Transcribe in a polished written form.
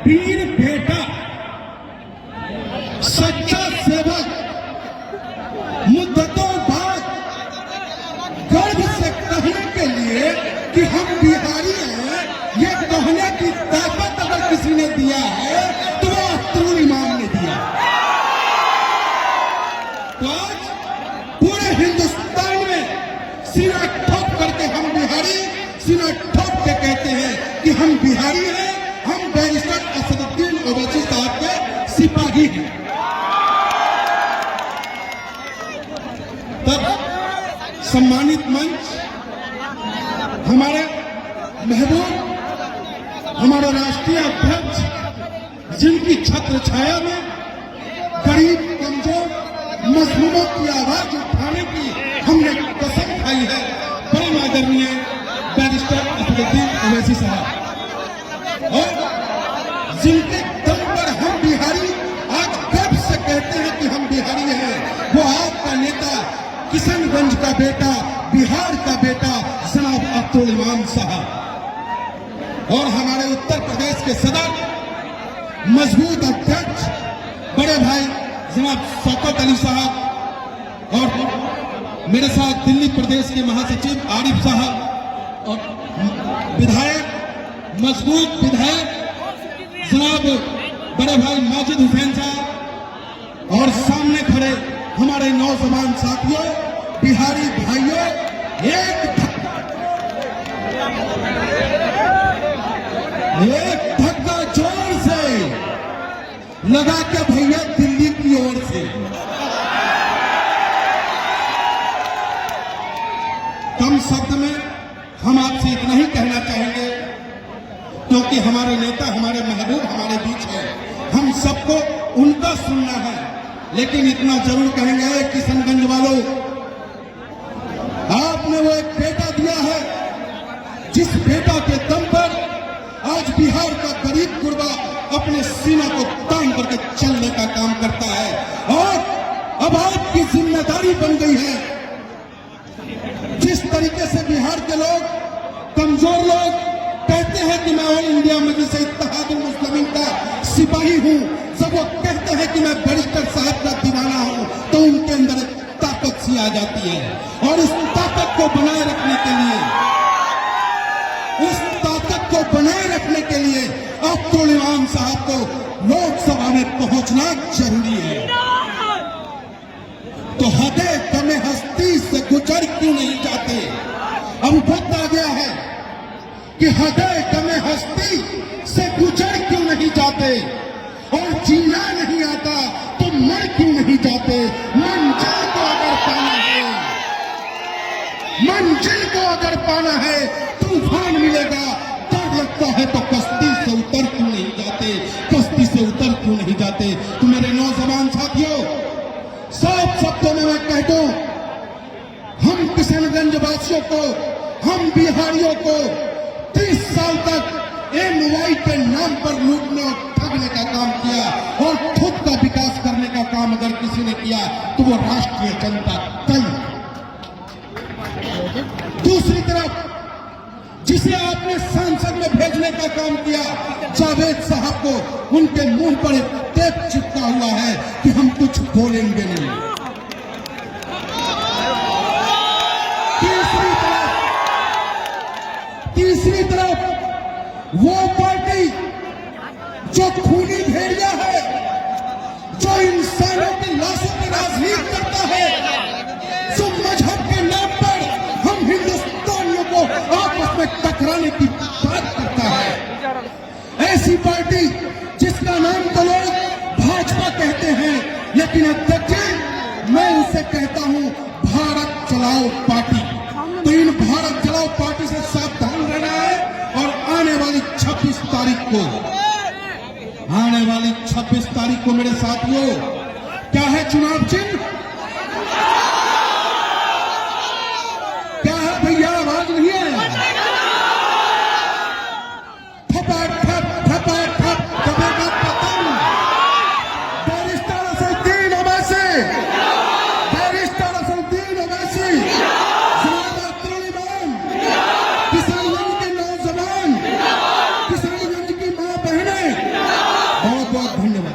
वीर बेटा, सच्चा सेवक, मुद्दतों बाद गर्व से कहने के लिए कि हम बिहारी हैं, ये कहने की ताकत अगर किसी ने दिया है तो वो अख्तरुल इमाम ने दिया। तो आज पूरे हिंदुस्तान में सीना ठोक करके हम बिहारी, सीना ठोक के कहते हैं कि हम बिहारी हैं, हम बैरिस्टर असदुद्दीन ओवैसी साहब के सिपाही हैं। तब सम्मानित मंच हमारे महबूब, हमारे राष्ट्रीय अध्यक्ष, जिनकी छत्र छाया में गरीब, कमजोर, मजलूमों की आवाज उठाने की हमने कसम खाई है, परम आदरणीय बैरिस्टर असदुद्दीन ओवैसी साहब, और जिनके दम पर हम बिहारी आज गर्व से कहते हैं कि हम बिहारी हैं, वो आपका नेता, किशनगंज का बेटा, बिहार का बेटा जनाब अख्तरुल इमाम साहब, और हमारे उत्तर प्रदेश के सदर, मजबूत अध्यक्ष, बड़े भाई जनाब शौकत अली साहब, और मेरे साथ दिल्ली प्रदेश के महासचिव आरिफ साहब, और विधायक, मजबूत विधायक जनाब बड़े भाई माजिद हुसैन साहब, और सामने खड़े हमारे नौजवान साथियों, बिहारी भाइयों, एक धक्का जोर से लगा के भैया दिल्ली की ओर से। कम शब्द में हम आपसे इतना ही कहना चाहेंगे, क्योंकि हमारे नेता, हमारे महबूब हमारे बीच है, हम सबको उनका सुनना है, लेकिन इतना जरूर कहेंगे किशनगंज वालों, आपने वो एक बेटा दिया है, जिस बेटा के दम पर आज बिहार का गरीब गुरबा अपने सीना को तान करके चलने का काम करता है, और अब आपकी जिम्मेदारी बन गई है, जिस तरीके से बिहार के लोग, कमजोर लोग कहते हैं कि मैं ऑल इंडिया मजलिस इत्तेहादुल मुस्लिमीन का सिपाही हूं, जब वो कहते हैं कि मैं बैरिस्टर साहब का दीवाना हूं, तो उनके अंदर एक ताकत सी आ जाती है, और उस ताकत को बनाए रखने के लिए, उस ताकत को बनाए रखने के लिए अख्तरुल इमाम साहब को लोकसभा में पहुंचना जरूरी है। तो हदे दमे हस्ती से गुजर क्यों नहीं जाते? अब वक्त आ गया है कि हदे दमे हस्ती से गुजर क्यों नहीं जाते, और जीना नहीं आता तो मर क्यों नहीं जाते? मंजिल को अगर पाना है, मंजिल को अगर पाना है, तूफान मिलेगा, डर लगता है तो कश्ती से उतर क्यों नहीं जाते, कश्ती से उतर क्यों नहीं जाते? तो मेरे नौजवान साथियों, साफ शब्दों में मैं कह दूं, हम किशनगंज वासियों को, हम बिहारियों को 30 साल तक MY के नाम पर लूटने और ठगने का काम किया, और खुद का विकास करने का काम अगर किसी ने किया तो वो राष्ट्रीय जनता दल। दूसरी तरफ जिसे आपने संसद में भेजने का काम किया, जावेद साहब को, उनके मुंह पर एक टेप चिपका हुआ है कि हम कुछ बोलेंगे नहीं। तीसरी तरफ वो पार्टी जो खूनी भेड़िया है, जो इंसानों की लाशों पर राजनीति करता है, जो मजहब के नाम पर हम हिंदुस्तानियों को आपस में टकराने की बात करता है, ऐसी पार्टी जिसका नाम तो लोग भाजपा कहते हैं, लेकिन अध्यक्ष मैं उसे कहता हूं भारत चलाओ पार्टी। तो इन भारत चलाओ पार्टी से सावधान रहना है, और आने वाली 26 तारीख को मेरे साथियों, क्या है चुनाव चिन्ह? क्या है भैया? आवाज नहीं है। ठपा ठप ठपा ठप दबेगा पतंग। बैरिस्टर असदुद्दीन ओवैसी, बैरिस्टर असदुद्दीन ओवैसी, जनाब अख्तरुल इमाम, किशनगंज के नौजवान, किशनगंज की मां बहनें, बहुत बहुत धन्यवाद।